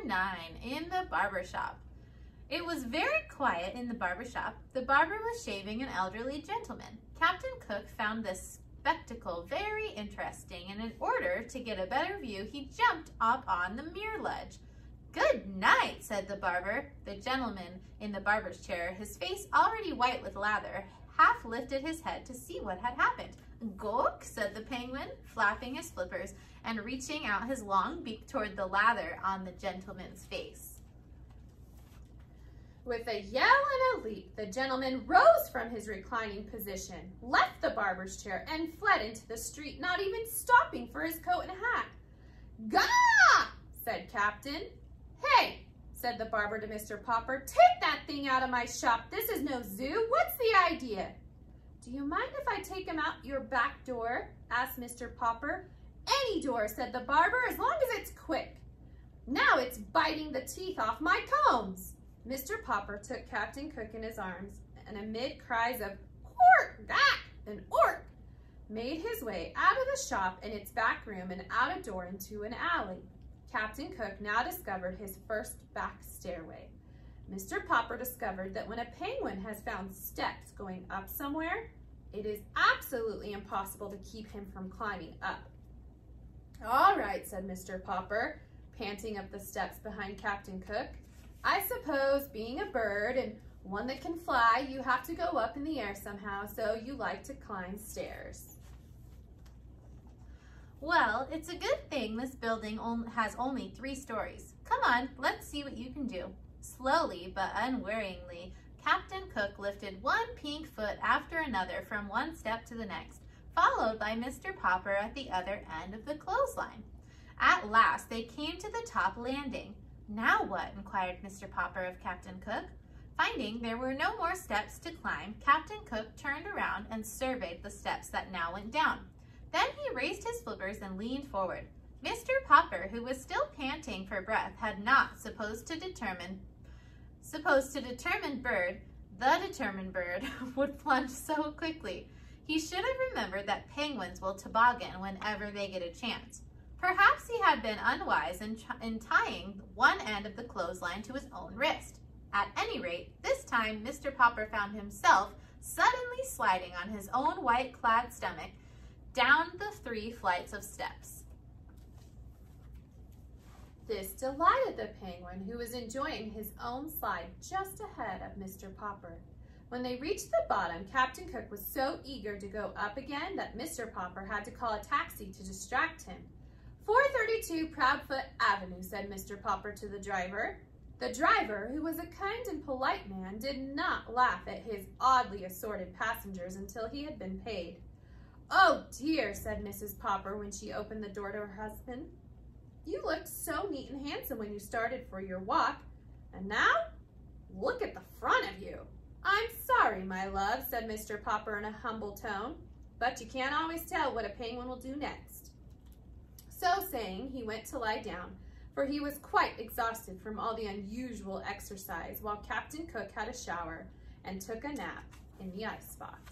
9 in the barber shop. It was very quiet in the barber shop. The barber was shaving an elderly gentleman. Captain Cook found this spectacle very interesting, and in order to get a better view, he jumped up on the mirror ledge. "Good night," said the barber. The gentleman in the barber's chair, his face already white with lather, half lifted his head to see what had happened. "Gawk," said the penguin, flapping his flippers and reaching out his long beak toward the lather on the gentleman's face. With a yell and a leap, the gentleman rose from his reclining position, left the barber's chair, and fled into the street, not even stopping for his coat and hat. "Gah!" said Captain. "Hey," said the barber to Mr. Popper, "take that thing out of my shop. This is no zoo. What's the idea?" "Do you mind if I take him out your back door?" asked Mr. Popper. "Any door," said the barber, "as long as it's quick. Now it's biting the teeth off my combs." Mr. Popper took Captain Cook in his arms, and amid cries of "Quark, gah," and "Ork," made his way out of the shop and its back room and out a door into an alley. Captain Cook now discovered his first back stairway. Mr. Popper discovered that when a penguin has found steps going up somewhere, it is absolutely impossible to keep him from climbing up. "All right," said Mr. Popper, panting up the steps behind Captain Cook. "I suppose, being a bird and one that can fly, you have to go up in the air somehow, so you like to climb stairs." "Well, it's a good thing this building has only 3 stories. Come on, let's see what you can do." Slowly but unwearyingly, Captain Cook lifted one pink foot after another from one step to the next, followed by Mr. Popper at the other end of the clothesline. At last, they came to the top landing. "Now what?" inquired Mr. Popper of Captain Cook. Finding there were no more steps to climb, Captain Cook turned around and surveyed the steps that now went down. Then he raised his flippers and leaned forward. Mr. Popper, who was still panting for breath, had not supposed to determine the determined bird would plunge so quickly. He should have remembered that penguins will toboggan whenever they get a chance. Perhaps he had been unwise in tying one end of the clothesline to his own wrist. At any rate, this time Mr. Popper found himself suddenly sliding on his own white-clad stomach down the 3 flights of steps. This delighted the penguin, who was enjoying his own slide just ahead of Mr. Popper. When they reached the bottom, Captain Cook was so eager to go up again that Mr. Popper had to call a taxi to distract him. "432 Proudfoot Avenue," said Mr. Popper to the driver. The driver, who was a kind and polite man, did not laugh at his oddly assorted passengers until he had been paid. "Oh dear," said Mrs. Popper when she opened the door to her husband. "You looked so neat and handsome when you started for your walk, and now look at the front of you." "I'm sorry, my love," said Mr. Popper in a humble tone, "but you can't always tell what a penguin will do next." So saying, he went to lie down, for he was quite exhausted from all the unusual exercise, while Captain Cook had a shower and took a nap in the icebox.